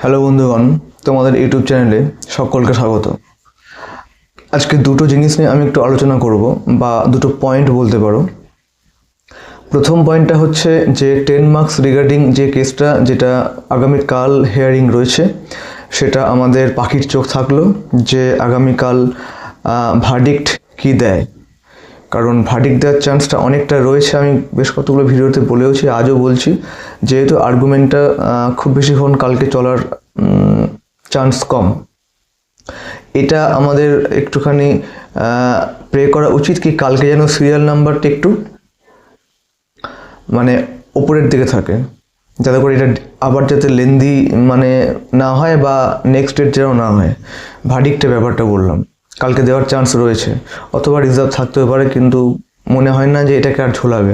Hello বন্ধুগণ, তোমাদের YouTube চ্যানেলে সকলকে স্বাগত। আজকে দুটো জিনিস নিয়ে আমি একটু আলোচনা করব বা দুটো পয়েন্ট বলতে পারো। প্রথম পয়েন্টটা হচ্ছে যে 10 মার্কস রিগার্ডিং যে কেসটা যেটা আগামীকাল হিয়ারিং রয়েছে, সেটা আমাদের পাখির চোখ থাকলো যে আগামীকাল ভার্ডিক্ট কি দেয়। কারণ ভার্ডিক্ট দেওয়ার চান্সটা অনেকটা রয়েছে, আমি বেশ কতগুলো ভিডিওতে বলেওছি, আজও বলছি, যেহেতু আর্গুমেন্টটা খুব বেশিক্ষণ কালকে চলার চান্স কম। এটা আমাদের একটুখানি প্রে করা উচিত কি কালকে যেন সিরিয়াল নাম্বারটা একটু মানে ওপরের দিকে থাকে, যাতে করে এটা আবার যাতে লেন্দি মানে না হয় বা নেক্সট ডেট যেন না হয়। ভার্ডিক্টের ব্যাপারটা বললাম, কালকে দেওয়ার চান্স রয়েছে, অথবা রিজার্ভ থাকতে পারে, কিন্তু মনে হয় না যে এটাকে আর ঝোলাবে।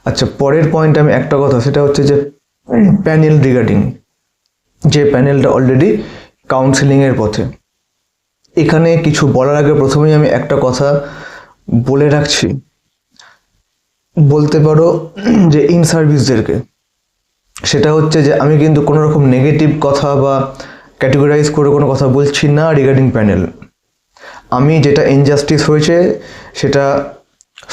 আচ্ছা, পরের পয়েন্ট আমি একটা কথা, সেটা হচ্ছে যে প্যানেল রিগার্ডিং, যে প্যানেলটা অলরেডি কাউন্সেলিংয়ের পথে। এখানে কিছু বলার আগে প্রথমেই আমি একটা কথা বলে রাখছি, বলতে পারো যে ইন সার্ভিসদেরকে, সেটা হচ্ছে যে আমি কিন্তু কোনো রকম নেগেটিভ কথা বা ক্যাটেগরাইজ করে কোনো কথা বলছি না রিগার্ডিং প্যানেল। আমি যেটা ইনজাস্টিস হয়েছে সেটা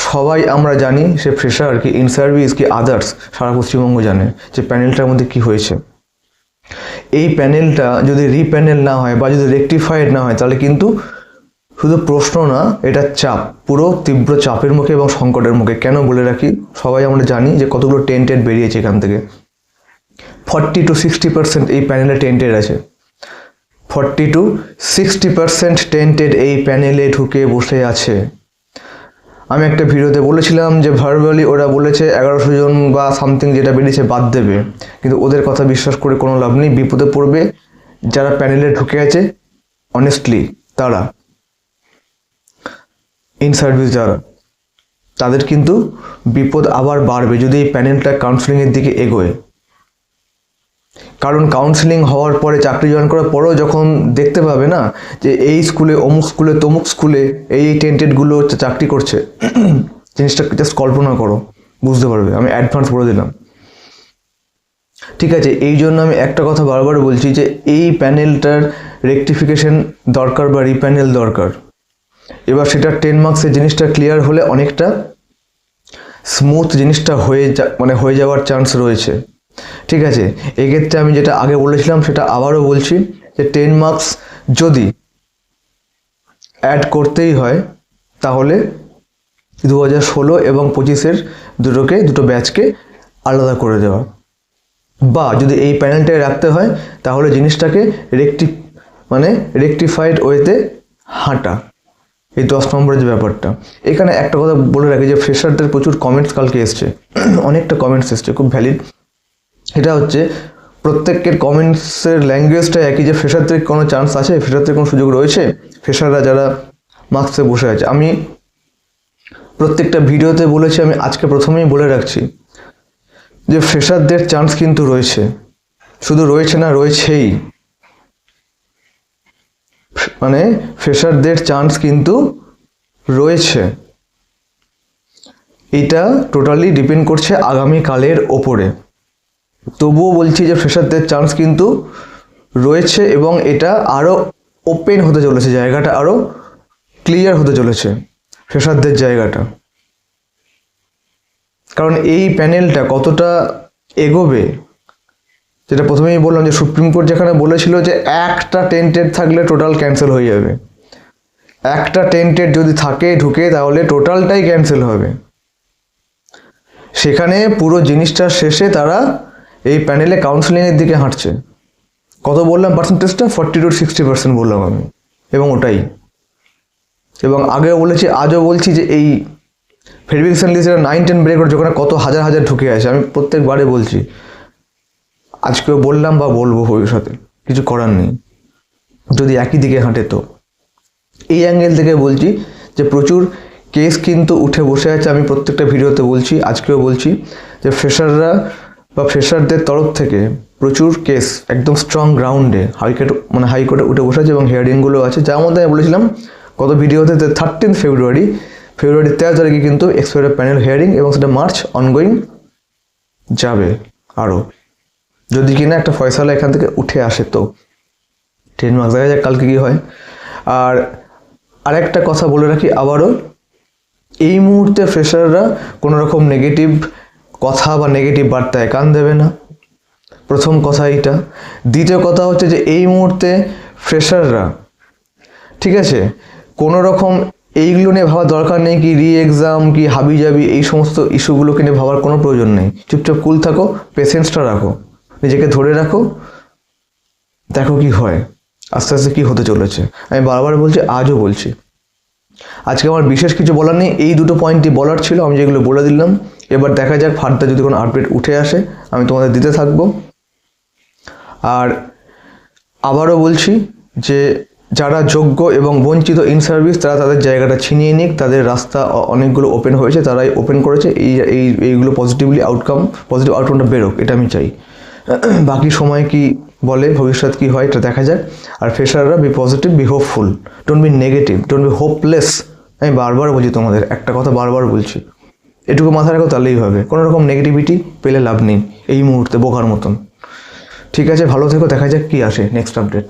সবাই আমরা জানি, সে ফ্রেশার কি ইন সার্ভিস কি আদার্স, সারা পশ্চিমবঙ্গ জানে যে প্যানেলটার মধ্যে কি হয়েছে। এই প্যানেলটা যদি রিপ্যানেল না হয় বা যদি রেকটিফাইড না হয়, তাহলে কিন্তু শুধু প্রশ্ন না, এটা চাপ, পুরো তীব্র চাপের মুখে এবং সংকটের মুখে। কেন বলে রাখি, সবাই আমরা জানি যে কতগুলো টেন্টেড বেরিয়েছে এখান থেকে। 40 to 60% এই প্যানেলে টেন্টেড আছে, 40 to 60% টেন্টেড এই প্যানেলে ঢুকে বসে আছে। আমি একটা ভিডিওতে বলেছিলাম যে ভার্বালি ওরা বলেছে 1100 জন বা সামথিং যেটা বেরিয়েছে বাদ দেবে, কিন্তু ওদের কথা বিশ্বাস করে কোনো লাভ নেই, বিপদে পড়বে যারা প্যানেলে ঢুকে আছে অনেস্টলি, তারা ইন সার্ভিস যারা, তাদের কিন্তু বিপদ আবার বাড়বে যদি এই প্যানেলটা কাউন্সেলিংয়ের দিকে এগোয়। কারণ কাউন্সেলিং হওয়ার পরে, চাকরি জয়েন করার পরেও যখন দেখতে পাবে না যে এই স্কুলে অমুক স্কুলে তমুক স্কুলে এই টেন্টেডগুলো হচ্ছে চাকরি করছে, জিনিসটা জাস্ট কল্পনা করো, বুঝতে পারবে। আমি অ্যাডভান্স বলে দিলাম, ঠিক আছে? এই জন্য আমি একটা কথা বারবার বলছি যে এই প্যানেলটার রেকটিফিকেশন দরকার বা রিপ্যানেল দরকার। এবার সেটা 10 মার্কসের জিনিসটা ক্লিয়ার হলে অনেকটা স্মুথ জিনিসটা হয়ে যাওয়ার চান্স রয়েছে, ঠিক আছে? এক্ষেত্রে আমি যেটা আগে বলেছিলাম সেটা আবারও বলছি যে 10 মার্কস যদি অ্যাড করতেই হয়, তাহলে 2016 এবং 25-এর দুটো ব্যাচকে আলাদা করে দেওয়া, বা যদি এই প্যানেলটায় রাখতে হয় তাহলে জিনিসটাকে রেকটিফাইড ওয়েতে হাঁটা। এই 10 নম্বরের যে ব্যাপারটা, এখানে একটা কথা বলে রাখি যে ফ্রেশারদের প্রচুর কমেন্টস কালকে এসছে, অনেকটা কমেন্টস এসছে, খুব ভ্যালিড। এটা হচ্ছে প্রত্যেকের কমেন্টসের ল্যাঙ্গুয়েজটা একই, যে ফ্রেশারদের কোনো চান্স আছে, ফ্রেশারদের কোনো সুযোগ রয়েছে, ফ্রেশাররা যারা মার্কসে বসে আছে। আমি প্রত্যেকটা ভিডিওতে বলেছি, আমি আজকে প্রথমেই বলে রাখছি যে ফ্রেশারদের চান্স কিন্তু রয়েছে, শুধু রয়েছে না, রয়েছেই। ফ্রেশারদের চান্স কিন্তু রয়েছে, এটা টোটালি ডিপেন্ড করছে আগামীকালের ওপরে। তবুও বলছি যে ফ্রেশারদের চান্স কিন্তু রয়েছে, এবং এটা আরও ওপেন হতে চলেছে, জায়গাটা আরও ক্লিয়ার হতে চলেছে ফ্রেশারদের জায়গাটা। কারণ এই প্যানেলটা কতটা এগোবে, যেটা প্রথমেই বললাম যে সুপ্রিম কোর্ট যেখানে বলেছিল যে একটা টেন্টেড থাকলে টোটাল ক্যান্সেল হয়ে যাবে, একটা টেন্টেড যদি থাকে ঢুকে তাহলে টোটালটাই ক্যান্সেল হবে, সেখানে পুরো জিনিসটার শেষে তারা এই প্যানেলে কাউন্সেলিংয়ের দিকে হাঁটছে। কত বললাম পার্সেন্টেজটা? 40 to 60% বললাম আমি, এবং ওটাই। এবং আগেও বলেছি, আজও বলছি যে এই ভেরিফিকেশন লিস্টে 9-10 ব্রেক করছে, ওখানে কত হাজার হাজার ঢুকে আছে। আমি প্রত্যেকবারে বলছি, আজকেও বললাম বা বলবো ভবিষ্যতে, কিছু করার নেই যদি একই দিকে হাঁটে। তো এই অ্যাঙ্গেল থেকে বলছি যে প্রচুর কেস কিন্তু উঠে বসে আছে। আমি প্রত্যেকটা ভিডিওতে বলছি, আজকেও বলছি যে ফ্রেশাররা বা ফ্রেশারদের তরফ থেকে প্রচুর কেস একদম স্ট্রং গ্রাউন্ডে হাইকোর্টে উঠে বসে আছে, এবং হিয়ারিংগুলো আছে, যার মধ্যে আমি বলেছিলাম কত ভিডিওতে 13 ফেব্রুয়ারি 13 তারিখে কিন্তু এক্সপায়ার প্যানেল হিয়ারিং, এবং সেটা মার্চ অনগোয়িং যাবে আরও। যদি কিনা একটা ফয়সালা এখান থেকে উঠে আসে তো 10 মার্কস, দেখা যাক কালকে কী হয়। আর আরেকটা কথা বলে রাখি আবারও, এই মুহূর্তে ফ্রেশাররা কোনো রকম নেগেটিভ কথা বা নেগেটিভ বার্তায় কান দেবে না, প্রথম কথা এইটা। দ্বিতীয় কথা হচ্ছে যে এই মুহূর্তে ফ্রেশাররা, ঠিক আছে, কোনো রকম এইগুলো নিয়ে ভাবার দরকার নেই, কি রি এক্সাম কি হাবি জাবি এই সমস্ত ইস্যুগুলোকে নিয়ে ভাবার কোনো প্রয়োজন নেই। চুপচাপ কুল থাকো, পেশেন্সটা রাখো, নিজেকে ধরে রাখো, দেখো কি হয়, আস্তে আস্তে কী হতে চলেছে। আমি বারবার বলছি, আজও বলছি, আজকে আমার বিশেষ কিছু বলার নেই, এই দুটো পয়েন্টই বলার ছিল, আমি যেগুলো বলে দিলাম। এবার দেখা যাক ফার্দার যদি কোনো আপডেট উঠে আসে আমি তোমাদের দিতে থাকবো। আর আবারও বলছি যে যারা যোগ্য এবং বঞ্চিত ইন সার্ভিস তারা তাদের জায়গাটা ছিনিয়ে নিক, তাদের রাস্তা অনেকগুলো ওপেন হয়েছে, তারাই ওপেন করেছে, এইগুলো পজিটিভ আউটকামটা বেরোক, এটা আমি চাই। বাকি সময় কি বলে, ভবিষ্যৎ কি হয় এটা দেখা যাক। আর ফ্রেশাররা be positive, be hopeful, don't be negative, don't be hopeless. আমি বারবার বলছি তোমাদের একটা কথা, বারবার বলছি, এটুকু মাথায় রাখো, তাহলেই হবে। কোনো রকম নেগেটিভিটি পেলে লাভ নেই এই মুহূর্তে বোকার মতন। ঠিক আছে, ভালো থেকো, দেখা যাক কি আসে নেক্সট আপডেট।